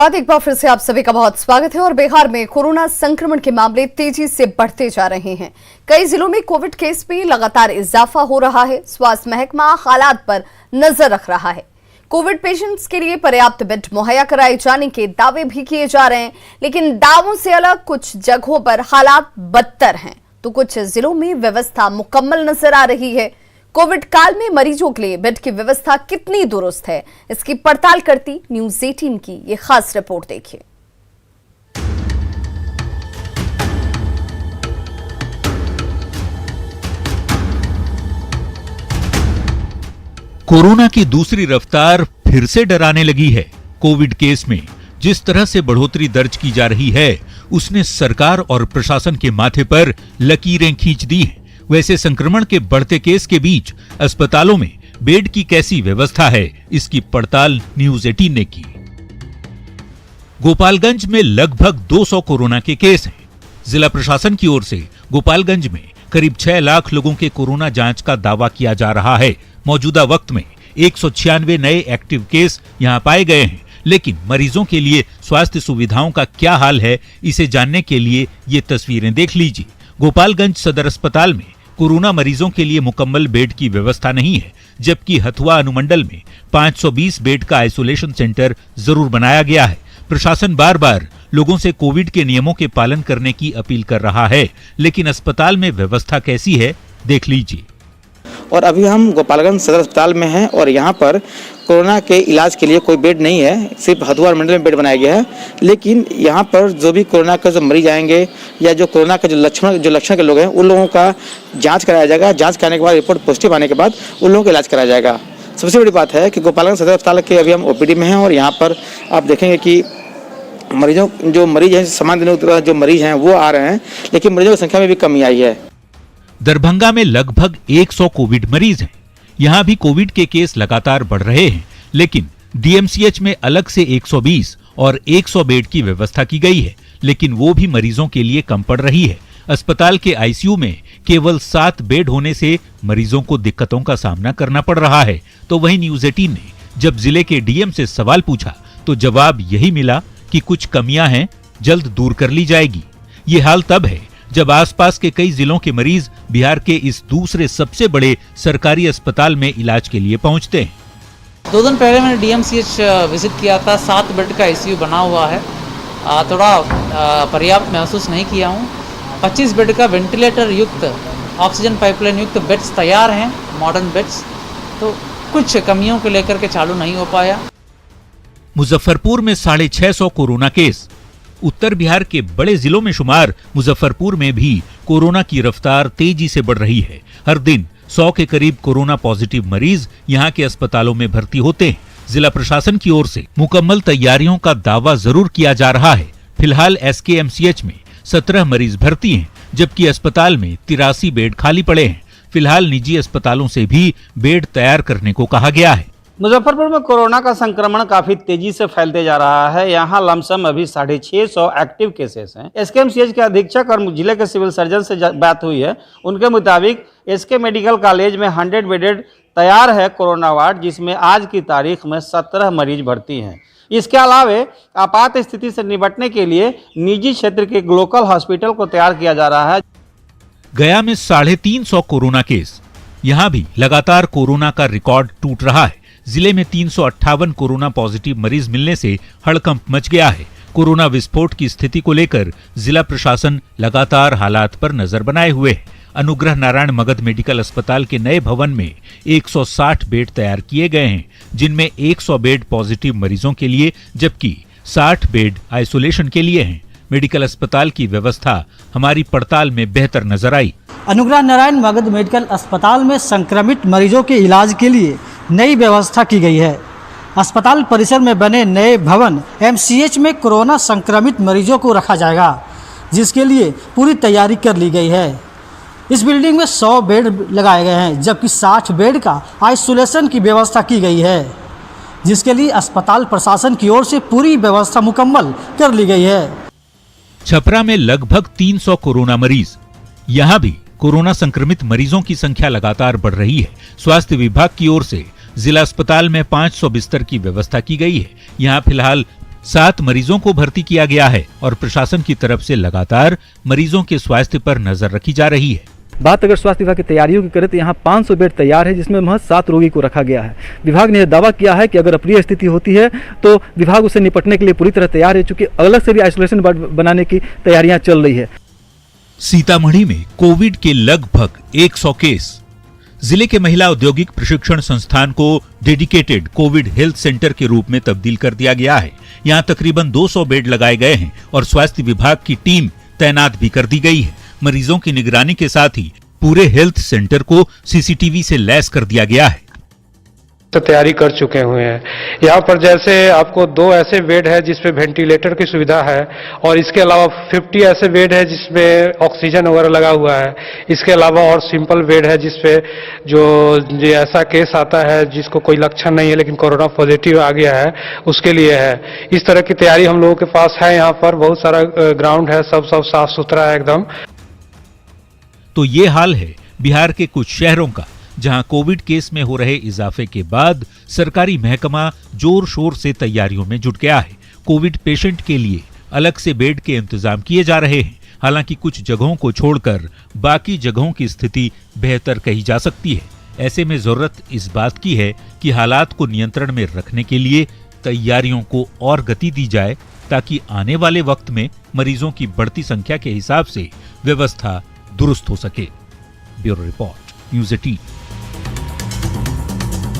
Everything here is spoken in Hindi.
एक बार फिर से आप सभी का बहुत स्वागत है। और बिहार में कोरोना संक्रमण के मामले तेजी से बढ़ते जा रहे हैं। कई जिलों में कोविड केस में लगातार इजाफा हो रहा है। स्वास्थ्य महकमा हालात पर नजर रख रहा है। कोविड पेशेंट्स के लिए पर्याप्त बेड मुहैया कराए जाने के दावे भी किए जा रहे हैं, लेकिन दावों से अलग कुछ जगहों पर हालात बदतर हैं, तो कुछ जिलों में व्यवस्था मुकम्मल नजर आ रही है। कोविड काल में मरीजों के लिए बेड की व्यवस्था कितनी दुरुस्त है, इसकी पड़ताल करती न्यूज 18 की ये खास रिपोर्ट देखिए। कोरोना की दूसरी रफ्तार फिर से डराने लगी है। कोविड केस में जिस तरह से बढ़ोतरी दर्ज की जा रही है, उसने सरकार और प्रशासन के माथे पर लकीरें खींच दी हैं। वैसे संक्रमण के बढ़ते केस के बीच अस्पतालों में बेड की कैसी व्यवस्था है, इसकी पड़ताल न्यूज 18 ने की। गोपालगंज में लगभग 200 कोरोना के केस हैं। जिला प्रशासन की ओर से गोपालगंज में करीब 6 लाख लोगों के कोरोना जांच का दावा किया जा रहा है। मौजूदा वक्त में 196 नए एक्टिव केस यहां पाए गए हैं, लेकिन मरीजों के लिए स्वास्थ्य सुविधाओं का क्या हाल है, इसे जानने के लिए ये तस्वीरें देख लीजिए। गोपालगंज सदर अस्पताल में कोरोना मरीजों के लिए मुकम्मल बेड की व्यवस्था नहीं है, जबकि हथुआ अनुमंडल में 520 बेड का आइसोलेशन सेंटर जरूर बनाया गया है। प्रशासन बार बार लोगों से कोविड के नियमों के पालन करने की अपील कर रहा है, लेकिन अस्पताल में व्यवस्था कैसी है, देख लीजिए। और अभी हम गोपालगंज सदर अस्पताल में हैं और यहाँ पर कोरोना के इलाज के लिए कोई बेड नहीं है, सिर्फ हथुआ मंडल में बेड बनाया गया है। लेकिन यहाँ पर जो भी कोरोना का जो मरीज आएंगे या जो कोरोना का जो लक्षण के लोग हैं, उन लोगों का जांच कराया जाएगा। जांच कराने के बाद रिपोर्ट पॉजिटिव आने के बाद उन लोगों का इलाज कराया जाएगा। सबसे बड़ी बात है कि गोपालगंज सदर अस्पताल के अभी हम ओपीडी में हैं और यहाँ पर आप देखेंगे कि मरीज हैं, सामान्य दिनों की तरह जो मरीज हैं वो आ रहे हैं, लेकिन मरीजों की संख्या में भी कमी आई है। दरभंगा में लगभग 100 कोविड मरीज हैं। यहां भी कोविड के केस लगातार बढ़ रहे हैं, लेकिन डीएमसीएच में अलग से 120 और 100 बेड की व्यवस्था की गई है, लेकिन वो भी मरीजों के लिए कम पड़ रही है। अस्पताल के आईसीयू में केवल 7 बेड होने से मरीजों को दिक्कतों का सामना करना पड़ रहा है। तो वहीं न्यूज 18 ने जब जिले के डीएम से सवाल पूछा तो जवाब यही मिला कि कुछ कमियां हैं, जल्द दूर कर ली जाएगी। ये हाल तब है जब आसपास के कई जिलों के मरीज बिहार के इस दूसरे सबसे बड़े सरकारी अस्पताल में इलाज के लिए पहुंचते हैं। 2 दिन पहले मैंने डीएमसीएच विजिट किया था। 7 बेड का आईसीयू बना हुआ है। थोड़ा पर्याप्त महसूस नहीं किया हूँ। 25 बेड का वेंटिलेटर युक्त, ऑक्सीजन पाइपलाइन युक्त बेड्स तैयार हैं, मॉडर्न बेड्स। तो कुछ कमियों को लेकर के चालू नहीं हो पाया। मुजफ्फरपुर में 650 कोरोना केस। उत्तर बिहार के बड़े जिलों में शुमार मुजफ्फरपुर में भी कोरोना की रफ्तार तेजी से बढ़ रही है। हर दिन 100 के करीब कोरोना पॉजिटिव मरीज यहां के अस्पतालों में भर्ती होते हैं। जिला प्रशासन की ओर से मुकम्मल तैयारियों का दावा जरूर किया जा रहा है। फिलहाल एसकेएमसीएच में 17 मरीज भर्ती हैं, जबकि अस्पताल में 83 बेड खाली पड़े हैं। फिलहाल निजी अस्पतालों से भी बेड तैयार करने को कहा गया है। मुजफ्फरपुर में कोरोना का संक्रमण काफी तेजी से फैलते जा रहा है। यहाँ लमसम अभी 650 एक्टिव केसेस हैं। एसकेएमसीएच के अधीक्षक और जिले के सिविल सर्जन से बात हुई है। उनके मुताबिक एसके मेडिकल कॉलेज में 100 बेडेड तैयार है कोरोना वार्ड, जिसमें आज की तारीख में 17 मरीज भर्ती हैं। इसके अलावा आपात स्थिति से निपटने के लिए निजी क्षेत्र के लोकल हॉस्पिटल को तैयार किया जा रहा है। गया में 350 कोरोना केस। यहाँ भी लगातार कोरोना का रिकॉर्ड टूट रहा है। जिले में 358 कोरोना पॉजिटिव मरीज मिलने से हड़कंप मच गया है। कोरोना विस्फोट की स्थिति को लेकर जिला प्रशासन लगातार हालात पर नजर बनाए हुए है। अनुग्रह नारायण मगध मेडिकल अस्पताल के नए भवन में 160 बेड तैयार किए गए हैं, जिनमें 100 बेड पॉजिटिव मरीजों के लिए, जबकि 60 बेड आइसोलेशन के लिए हैं। मेडिकल अस्पताल की व्यवस्था हमारी पड़ताल में बेहतर नजर आई। अनुग्रह नारायण मगध मेडिकल अस्पताल में संक्रमित मरीजों के इलाज के लिए नई व्यवस्था की गई है। अस्पताल परिसर में बने नए भवन एमसीएच में कोरोना संक्रमित मरीजों को रखा जाएगा, जिसके लिए पूरी तैयारी कर ली गई है। इस बिल्डिंग में 100 बेड लगाए गए हैं, जबकि 60 बेड का आइसोलेशन की व्यवस्था की गई है, जिसके लिए अस्पताल प्रशासन की ओर से पूरी व्यवस्था मुकम्मल कर ली गई है। छपरा में लगभग 300 कोरोना मरीज। यहाँ भी कोरोना संक्रमित मरीजों की संख्या लगातार बढ़ रही है। स्वास्थ्य विभाग की ओर से जिला अस्पताल में 500 बिस्तर की व्यवस्था की गई है। यहाँ फिलहाल 7 मरीजों को भर्ती किया गया है और प्रशासन की तरफ से लगातार मरीजों के स्वास्थ्य पर नजर रखी जा रही है। बात अगर स्वास्थ्य विभाग की तैयारियों की करें तो यहाँ 500 बेड तैयार है, जिसमें महज 7 रोगी को रखा गया है। विभाग ने यह दावा किया है कि अगर अप्रिय स्थिति होती है तो विभाग उसे निपटने के लिए पूरी तरह तैयार है, चूंकि अलग से भी आइसोलेशन वार्ड बनाने की तैयारियां चल रही है। सीतामढ़ी में कोविड के लगभग 100 केस। जिले के महिला औद्योगिक प्रशिक्षण संस्थान को डेडिकेटेड कोविड हेल्थ सेंटर के रूप में तब्दील कर दिया गया है। यहाँ तकरीबन 200 बेड लगाए गए हैं और स्वास्थ्य विभाग की टीम तैनात भी कर दी गई है। मरीजों की निगरानी के साथ ही पूरे हेल्थ सेंटर को सीसीटीवी से लैस कर दिया गया है। तो तैयारी कर चुके हुए हैं। यहाँ पर जैसे आपको 2 ऐसे बेड है जिसपे वेंटिलेटर की सुविधा है और इसके अलावा 50 ऐसे बेड है जिसमें ऑक्सीजन वगैरह लगा हुआ है। इसके अलावा और सिंपल बेड है जिसपे जो ऐसा केस आता है जिसको कोई लक्षण नहीं है लेकिन कोरोना पॉजिटिव आ गया है, उसके लिए है। इस तरह की तैयारी हम लोगों के पास है। यहाँ पर बहुत सारा ग्राउंड है, सब साफ सुथरा है एकदम। तो ये हाल है बिहार के कुछ शहरों का, जहां कोविड केस में हो रहे इजाफे के बाद सरकारी महकमा जोर शोर से तैयारियों में जुट गया है। कोविड पेशेंट के लिए अलग से बेड के इंतजाम किए जा रहे हैं। हालांकि कुछ जगहों को छोड़कर बाकी जगहों की स्थिति बेहतर कही जा सकती है। ऐसे में जरूरत इस बात की है कि हालात को नियंत्रण में रखने के लिए तैयारियों को और गति दी जाए, ताकि आने वाले वक्त में मरीजों की बढ़ती संख्या के हिसाब से व्यवस्था दुरुस्त हो सके। Bureau report, news 18।